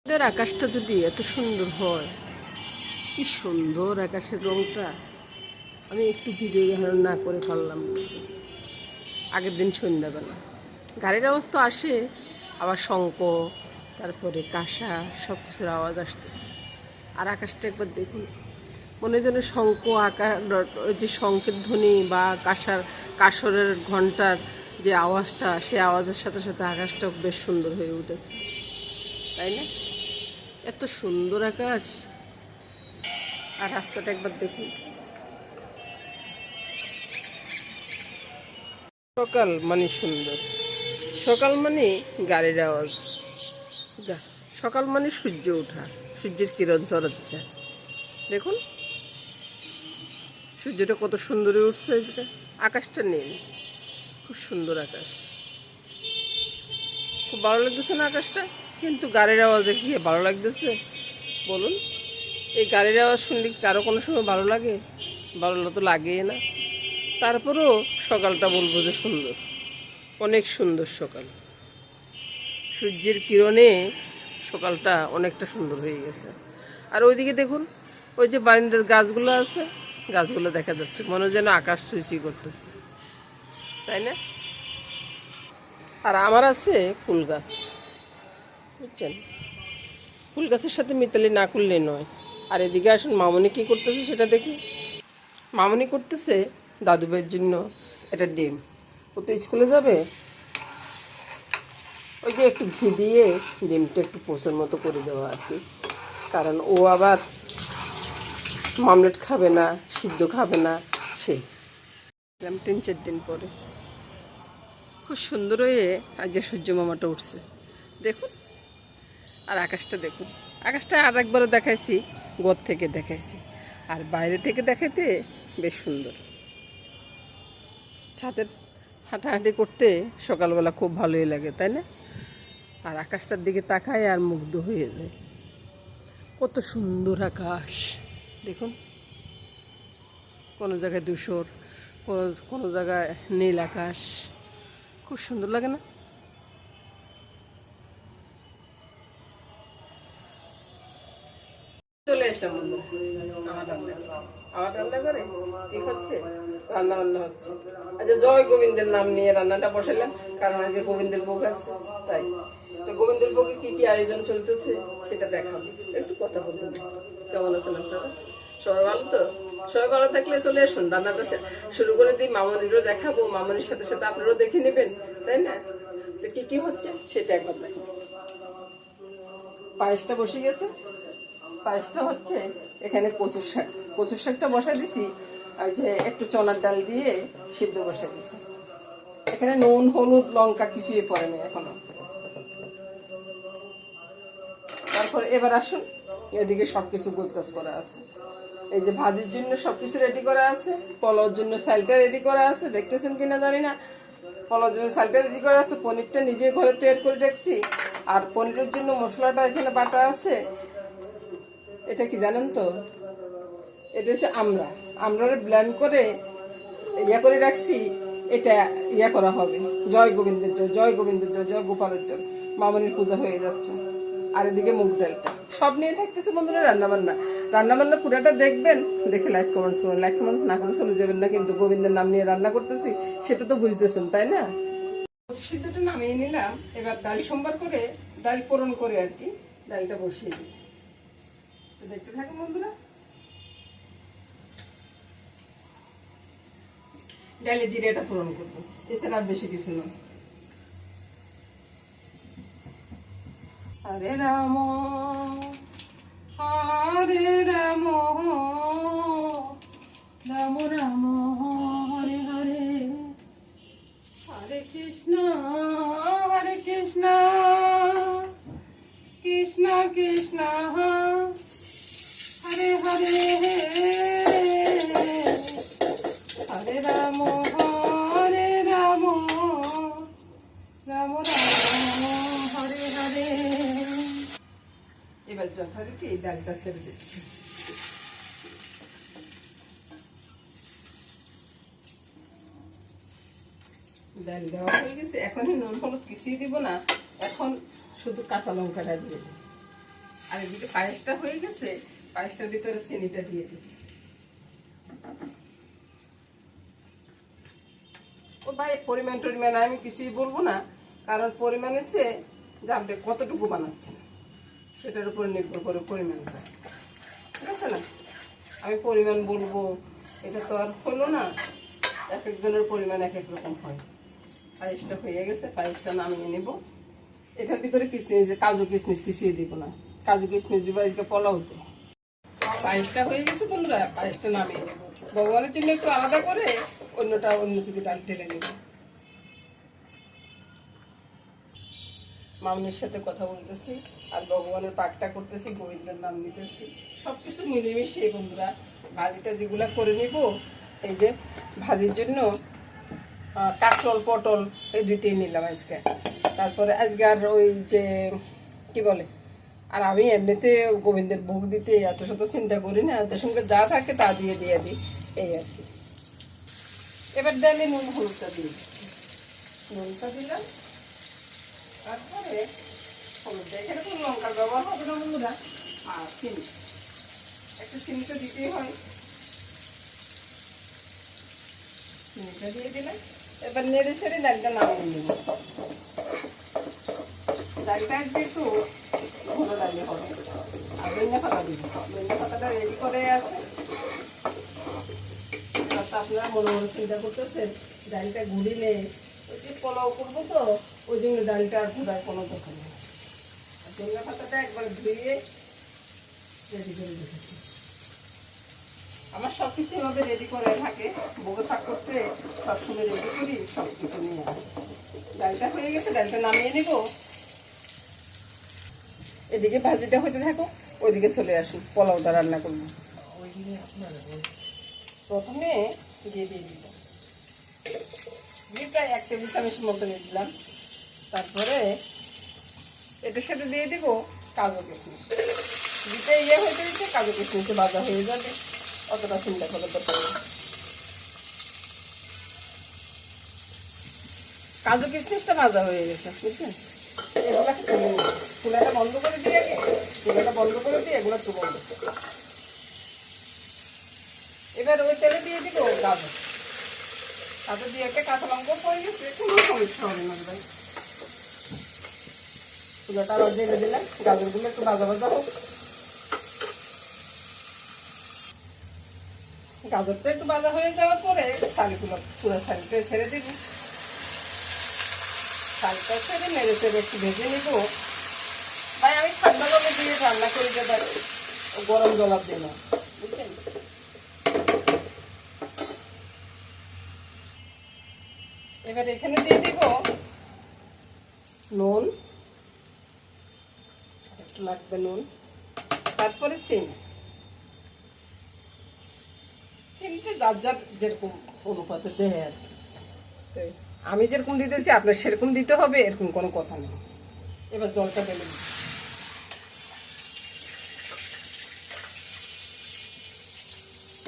এদের আকাশটা যদি এত সুন্দর হয়, কি সুন্দর আকাশের রংটা। আমি একটু ভিডিও ধারণ না করে পারলাম না। আগের দিন সন্ধ্যাবেলা গাড়ির আওয়াজ তো আসে, আবার শঙ্খ, তারপরে কাঁসা, সব কিছুর আওয়াজ আসতেছে। আর আকাশটা একবার দেখুন, মনে যেন শঙ্খ ওই যে শঙ্খের ধ্বনি বা কাসরের ঘন্টার যে আওয়াজটা, সে আওয়াজের সাথে সাথে আকাশটাও বেশ সুন্দর হয়ে উঠেছে, তাই না? এত সুন্দর আকাশ। আর রাস্তাটা একবার দেখুন। সকাল মানে সুন্দর, সকাল মানে গাড়ির আওয়াজ, সকাল মানে সূর্য ওঠা, সূর্যের কিরণ চড়াচ্ছে। দেখুন সূর্যটা কত সুন্দর উঠছে আজকে। আকাশটা নীল, খুব সুন্দর আকাশ, খুব ভালো লাগতেছে না আকাশটা? কিন্তু গাড়ির আওয়াজে কি ভালো লাগতেছে বলুন? এই গাড়ির আওয়াজ শুনলে কারো কোনো সময় ভালো লাগে? ভালো তো লাগেই না। তারপরেও সকালটা বলবো যে সুন্দর, অনেক সুন্দর সকাল। সূর্যের কিরণে সকালটা অনেকটা সুন্দর হয়ে গেছে। আর ওইদিকে দেখুন, ওই যে বারিন্দার গাছগুলো আছে, গাছগুলো দেখা যাচ্ছে, মনে হয় যেন আকাশ ছুঁই করতেছে, তাই না? আর আমার আছে ফুল গাছ, বুঝছেন? ফুল গাছের সাথে মিতালি না করলে নয়। আর এদিকে আসুন, মামনি কী করতেছে সেটা দেখি। মামনি করতেছে দাদু ভাইয়ের জন্য একটা ডিম। ও তো স্কুলে যাবে, ওই যে একটু ঘি দিয়ে ডিমটা একটু পোষের মতো করে দেওয়া আর কি। কারণ ও আবার মামলেট খাবে না, সিদ্ধ খাবে না। সেই 3-4 দিন পরে খুব সুন্দর হয়ে আজ যে সূর্য মামাটা উঠছে দেখুন। আর আকাশটা দেখুন, আকাশটা আর একবারও দেখাইছি, ঘর থেকে দেখাইছি, আর বাইরে থেকে দেখাইতে বেশ সুন্দর। ছাদের হাঁটাহাঁটি করতে সকালবেলা খুব ভালোই লাগে, তাই না? আর আকাশটার দিকে তাকায় আর মুগ্ধ হয়ে যায়। কত সুন্দর আকাশ দেখুন, কোনো জায়গায় ধূসর, কোনো কোনো জায়গায় নীল আকাশ, খুব সুন্দর লাগে না? চলে এসলাম আমার রান্না করে কি হচ্ছে, রান্না বান্না হচ্ছে। আচ্ছা, জয় গোবিন্দের নাম নিয়ে রান্নাটা বসালাম, কারণ আজকে গোবিন্দের ভোগ আছে। তাই তো গোবিন্দের ভোগে কি কি আয়োজন চলতেছে সেটা দেখাবো, একটু কথা বলবেন। কেমন আছেন আপনারা? সবাই ভালো তো? সবাই ভালো থাকলে চলে আসুন, রান্নাটা শুরু করে দিই। মামনিরও দেখাবো, মামনির সাথে সাথে আপনারাও দেখে নেবেন, তাই না? তো কি কি হচ্ছে সেটা একবার দেখাবো। পায়েসটা বসে গেছে। পায়েসটা হচ্ছে এখানে কচুর শাক, কচুর শাকটা বসাই দিছি। ওই যে একটু চনার ডাল দিয়ে সিদ্ধ বসাই দিছি। এখানে নুন, হলুদ, লঙ্কা কিছুই পড়ে না এখনো। তারপর এবার আসুন, এদিকে সবকিছু গোছগাছ করা আছে। এই যে ভাজির জন্য সবকিছু রেডি করা আছে, পোলাওর জন্য চালটা রেডি করা আছে, দেখতেছেন কিনা জানি না। পোলাওর জন্য চালটা রেডি করা আছে, পনিরটা নিজে ঘরে তৈরি করে রাখছি। আর পনিরের জন্য মশলাটা এখানে বাটা আছে। এটা কি জানেন তো? এটা হচ্ছে আমরা ব্লেন্ড করে ইয়া করে রাখছি। এটা ইয়া করা হবে জয় গোবিন্দের জয়, জয় গোবিন্দের জয়, জয় গোপালের জয়। মামনির পূজা হয়ে যাচ্ছে। আর এদিকে মুগ ডালটা সব নিয়ে থাকতেছে বন্ধুরা। রান্নাবান্না পুরাটা দেখবেন, দেখে লাইক কমেন্টস করুন। লাইক কমেন্টস না করে চলে যাবেন না কিন্তু। গোবিন্দের নাম নিয়ে রান্না করতেছি সেটা তো বুঝতেছেন, তাই না? সিদ্ধটা নামিয়ে নিলাম। এবার ডাল সোমবার করে ডাল পোড়ন করে আর কি ডালটা বসিয়ে দিই। দেখতে থাকুন বন্ধুরা। ডালে জিরাটা পূরণ করবো, এছাড়া আর বেশি কিছু নয়। হরে রাম হরে রাম, রাম রাম হরে হরে, হরে কৃষ্ণ হরে কৃষ্ণ, কৃষ্ণ কৃষ্ণ হরে হরে, হরে রাম হরে রাম, রাম রাম হরে হরে। এবার যথারীতি এই ডালটা ছেড়ে দিচ্ছি। ডাল দেওয়া হয়ে গেছে, এখন নুন হলুদ কিছুই দিব না, এখন শুধু কাঁচা লঙ্কাটা দিয়ে দিই। আর এদিকে পায়েসটা হয়ে গেছে, পায়েসটার ভিতরে চিনিটা দিয়ে দিই। ও ভাই পরিমাণ টরিমাণ আমি কিছুই বলবো না, কারণ পরিমাণ এসে যে আপনি কতটুকু বানাচ্ছেন সেটার উপর নির্ভর করে পরিমাণটা, ঠিক আছে না? আমি পরিমাণ বলবো এটা তো আর হলো না, এক একজনের পরিমাণ এক এক রকম হয়। পায়েসটা হয়ে গেছে, পায়েসটা নামিয়ে নেব। এটার ভিতরে কিশমিশ, কাজু কিশমিশ কিছুই দিব না, কাজু কিশমিশ দিব আজকে পোলাওতে। পায়েসটা হয়ে গেছে বন্ধুরা, পায়েসটা নামিয়ে নেব। ভগবানের জন্য একটু আলাদা করে অন্যটা অন্য থেকে ডাল ঢেলে নেব। মামনির সাথে কথা বলতেছি আর ভগবানের পাঠটা করতেছি, গোবিন্দের নাম নিতেছি, সবকিছু মিলেমিশে বন্ধুরা ভাজিটা যেগুলা করে নিব। এই যে ভাজির জন্য কাঁকরোল পটল এই দুইটাই নিলাম আজকে। তারপরে আজকে আর ওই যে কি বলে, আর আমি এমনিতে গোবিন্দের ভোগ দিতে এত শত চিন্তা করি না, ওদের সঙ্গে যা থাকে তা দিয়ে দিই এই আর কি। এবার ডালে নুন হলুদটা দিই, নুনটা দিলাম, তারপরে হলুদটা, এখানে কোনো লঙ্কার ব্যবহার হবে না বন্ধুরা। আর চিনি, একটু চিনি তো দিতেই হয়, চিনিটা দিয়ে দিলাম। এবার নেড়ে ছেড়ে ডালটা নামিয়ে নেব। ডালটা একটু ঘন ডালে হবে। আর ধনিয়া পাতা দিব, ধনিয়া পাতাটা রেডি করে আছে। আপনারা মনে মনে চিন্তা করতেছেন ডালটা ঘুরিলে ওই যে পোলাও করবো তো, ওই জন্য ডালটা আর ঘুরার কোনো দরকার নেই। আর ধনিয়া পাতাটা একবার ধুয়ে রেডি করে রেখেছি। আমার সব কিছু এভাবে রেডি করে থাকে, ভোগে থাক করতে সবসময় রেডি করি, সব কিছু নিয়ে আসি। ডালটা হয়ে গেছে, ডালটা নামিয়ে নিব। এদিকে ভাজিটা হতে থাকো, ওইদিকে চলে আসুন, পোলাওটা রান্না করবো। প্রথমে দিয়ে দিলাম ঘি, প্রায় 1 টেবিল চামচের মতো দিয়ে দিলাম। তারপরে এটার সাথে দিয়ে দিব কাজু কিশমিশ। ঘিটা হইতে দিচ্ছে, কাজু কিশমিশে ভাজা হয়ে যাবে, অতটা চিন্তা করার দরকার নেই। কাজু কিশমিশটা ভাজা হয়ে গেছে, বুঝছেন? এগুলাকে তুলে নেব, চুলাটা বন্ধ করে দিয়ে এগুলো তুলে নেব। এবার ওই তেলে দিয়ে দিব গাজর, তাতে দিয়ে একটা কাঁচা লঙ্কা পড়ে গেছে, কোনো সমস্যা হবে না ভাই। চুলাটা আবার ঢেলে দিলাম, গাজরগুলো একটু ভাজা ভাজা হোক। গাজরটা একটু ভাজা হয়ে যাওয়ার পরে শাড়িগুলো পুরো শাড়িটা ছেড়ে দিব। শাড়িটা ছেড়ে নেড়ে চেড়ে একটু ভেজে নিব। ভাই আমি ঠান্ডা জলে দিয়ে রান্না করি, যে গরম জল আর দিই না, বুঝছেন? এবার এখানে দিয়ে দিব নুন, একটু লাগবে নুন, তারপরে চিনি। চিনিটা যার যার যেরকম অনুপাতে দেয় আর কি। আমি যেরকম দিতেছি আপনার সেরকম দিতে হবে, এরকম কোনো কথা নেই। এবার জলটা ঢেলে দিই,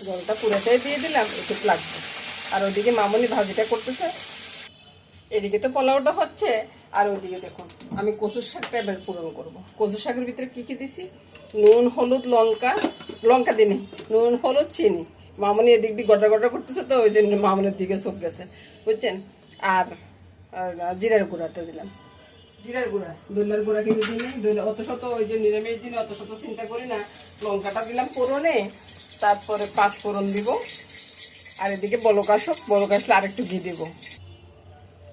জলটা পুরোটাই দিয়ে দিলাম, একটু লাগবে। আর ওইদিকে মামনি ভাজিটা করতেছে, এদিকে তো পোলাওটা হচ্ছে, আর ওইদিকে দেখুন আমি কচুর শাকটা এবার পূরণ করবো। কচুর শাকের ভিতরে কি কি দিছি, নুন হলুদ লঙ্কা দিনি, নুন হলুদ চিনি। মামনি এদিক দিয়ে গটা গটা করতেছে তো, ওই জন্য মামনের দিকে চোখ গেছে, বুঝছেন? আর জিরার গুঁড়াটা দিলাম, জিরার গুঁড়া, দইলার গুঁড়া কিন্তু দিই, অত শত ওই যে নিরামিষ দিনে অত শত চিন্তা করি না। লঙ্কাটা দিলাম ফোড়নে, তারপরে 5 ফোড়ন দিব। আর এদিকে বলক আসলে আরেকটু ঘি দিব।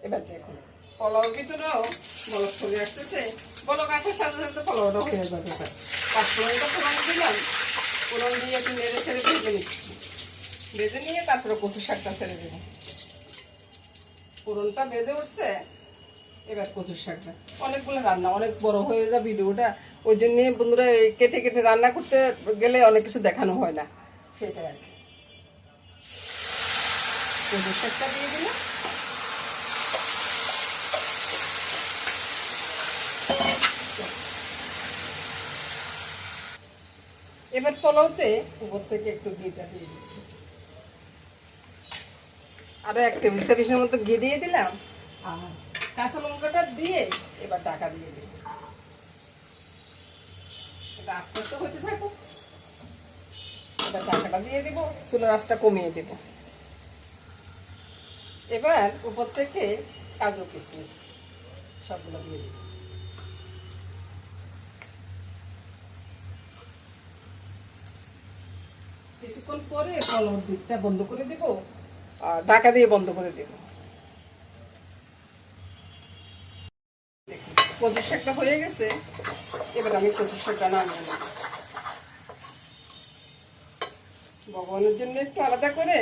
এবার দেখুন পোলাওর ভিতরেও বলক চলে আসতেছে, বলক আসার সাথে সাথে পোলাওটা হয়ে যাবে। 5 ফোড়নটা ফোড়ন দিলাম, ফোড়ন দিয়ে একটু নেড়ে ছেড়ে ভেজে নিচ্ছি, ভেজে নিয়ে তারপরে কচু শাকটা ছেড়ে দেব। ফোড়নটা ভেজে উঠছে, এবার কচুর শাকটা। অনেকগুলো রান্না, অনেক বড় হয়ে যায় ভিডিওটা, ওই জন্য বন্ধুরা কেটে কেটে রান্না করতে গেলে অনেক কিছু দেখানো হয় না, সেটাই আর কি। কচুর শাকটা দিয়ে দিলাম, এবার পোলাওতে উপর থেকে একটু ঘিটা দিয়ে দিচ্ছি, আরো 1 টেবিল চামচের মতো ঘি দিয়ে দিলাম। আর কাঁচা লঙ্কাটা দিয়ে এবার ঢাকা দিয়ে দিই। এটা আস্তে আস্তে হতে থাকুক। এবার ঢাকাটা দিয়ে দিব, চুলার আঁচটা কমিয়ে দেব। এবার উপর থেকে কাজু কিশমিশ সবগুলো দিয়ে দিব। কিছুক্ষণ পরে কলার দিকটা বন্ধ করে দিব আর ঢাকা দিয়ে বন্ধ করে দেব। কচুর শাকটা হয়ে গেছে, এবার আমি কচুর শাকটা নামিয়ে নেব। ভগবানের জন্য একটু আলাদা করে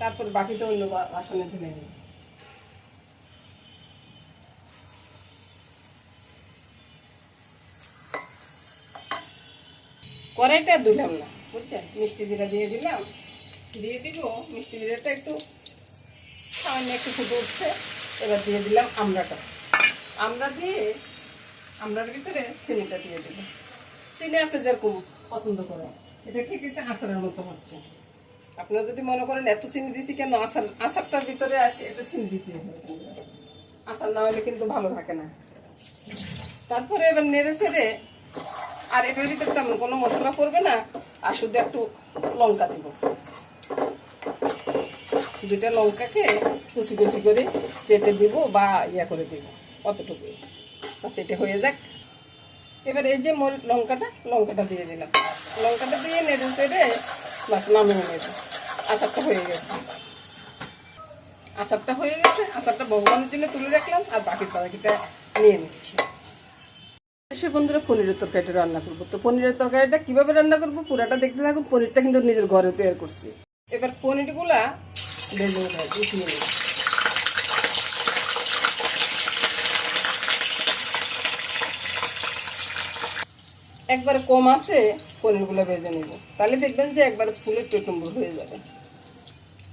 তারপর বাকিটা অন্য বাসনে ঢেলে নেব। কড়াইটা ধুলাম না, বুঝছেন? মিষ্টি জিরা দিয়ে দিলাম, দিয়ে দিব। মিষ্টি জিরাটা একটু সামান্য একটু ফুটে উঠছে, এবার দিয়ে দিলাম আমড়াটা। আমড়া দিয়ে আমড়ার ভিতরে চিনিটা দিয়ে দিব। চিনি আপনি যেরকম পছন্দ করেন, এটা ঠিক একটা আচারের মতো হচ্ছে। আপনারা যদি মনে করেন এত চিনি দিছি কেন, আচারটার ভিতরে আছে, এটা চিনি দিতে হবে। আচার না হলে কিন্তু ভালো থাকে না। তারপরে এবার নেড়ে ছেড়ে, আর এটার ভিতরে তেমন কোনো মশলা পড়বে না, আর শুধু একটু লঙ্কা দিব। দুইটা লঙ্কাকে কুচি কুচি করে কেটে দিব বা ইয়া করে দিব, অতটুকু। আচ্ছা, এটা হয়ে যাক। এবার এই যে লঙ্কাটা দিয়ে দিলাম। লঙ্কাটা দিয়ে নেড়ে চেড়ে বাস নামিয়ে নেব। আচারটা হয়ে গেছে। আচারটা ভগবানের জন্য তুলে রাখলাম, আর বাকি তরকারিটা নিয়ে নিচ্ছি। সে বন্ধুরা, পনিরের তরকারিটা রান্না করবো। তো পনিরের তরকারিটা কিভাবে রান্না করবো পুরাটা দেখতে থাকুন। পনিরটা কিন্তু নিজের ঘরে তৈরি করছি। এবার পনিরগুলা ভেজে উঠিয়ে নেব। একবারে কম আছে পনিরগুলো ভেজে নেব, তাহলে দেখবেন যে একবারে ফুলে টুটুম্বুর হয়ে যাবে।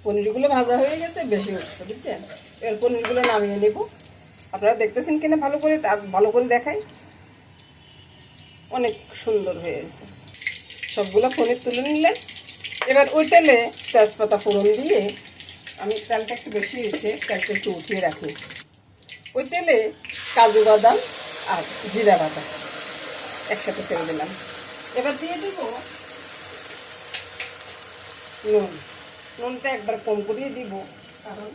পনিরগুলো ভাজা হয়ে গেছে, বেশি হচ্ছে, বুঝছেন? এবার পনিরগুলো নামিয়ে নেব। আপনারা দেখতেছেন কিনা ভালো করে দেখাই। অনেক সুন্দর হয়ে গেছে। সবগুলো পনির তুলে নিলেন। এবার ওই তেলে তেজপাতা ফোড়ন দিয়ে, আমি তেলটা একটু বেশি হয়েছে, তেলটা একটু উঠিয়ে রাখি। ওই তেলে কাজু বাদাম আর জিরা বাদাম একসাথে ফেলে দিলাম। এবার দিয়ে দেব নুনটা একবার কম করিয়ে দিব, কারণ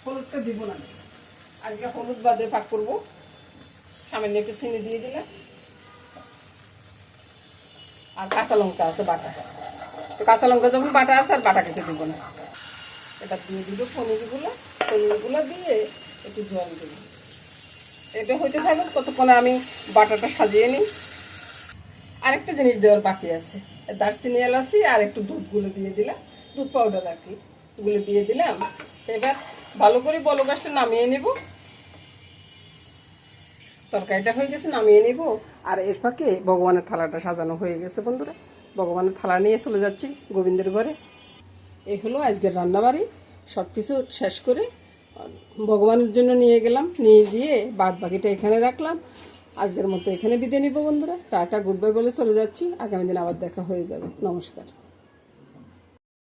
হলুদটা দিব না। আজকে হলুদ বাদে ভাগ করবো। সামান্য একটু চিনি দিয়ে দিলাম, আর কাঁচা লঙ্কা আছে বাটা। তো কাঁচা লঙ্কা যখন বাটা আছে, আর বাটা কিছু দিব না। এবার দিয়ে দিব পনিরগুলো দিয়ে একটু জল দেব। এটা হইতে থাকবে ততক্ষণে আমি বাটাটা সাজিয়ে নিই। আরেকটা জিনিস দেওয়ার বাকি আছে, দারচিনি এলাচি আর একটু দুধগুলো দিয়ে দিলাম, দুধ পাউডার আর কি, গুলো দিয়ে দিলাম। এবার ভালো করে বলগাছটা নামিয়ে নেব। তরকারিটা হয়ে গেছে, নামিয়ে নেব। আর এর ফাঁকে ভগবানের থালাটা সাজানো হয়ে গেছে বন্ধুরা। ভগবানের থালা নিয়ে চলে যাচ্ছি গোবিন্দের ঘরে। এই হলো আজকের রান্নাবাড়ি। সব কিছু শেষ করে ভগবানের জন্য নিয়ে গেলাম, নিয়ে গিয়ে বাদ বাকিটা এখানে রাখলাম। আজকের মতো এখানে বিদায় নিব বন্ধুরা। টাটা, গুড বাই বলে চলে যাচ্ছি। আগামী দিন আবার দেখা হয়ে যাবে। নমস্কার।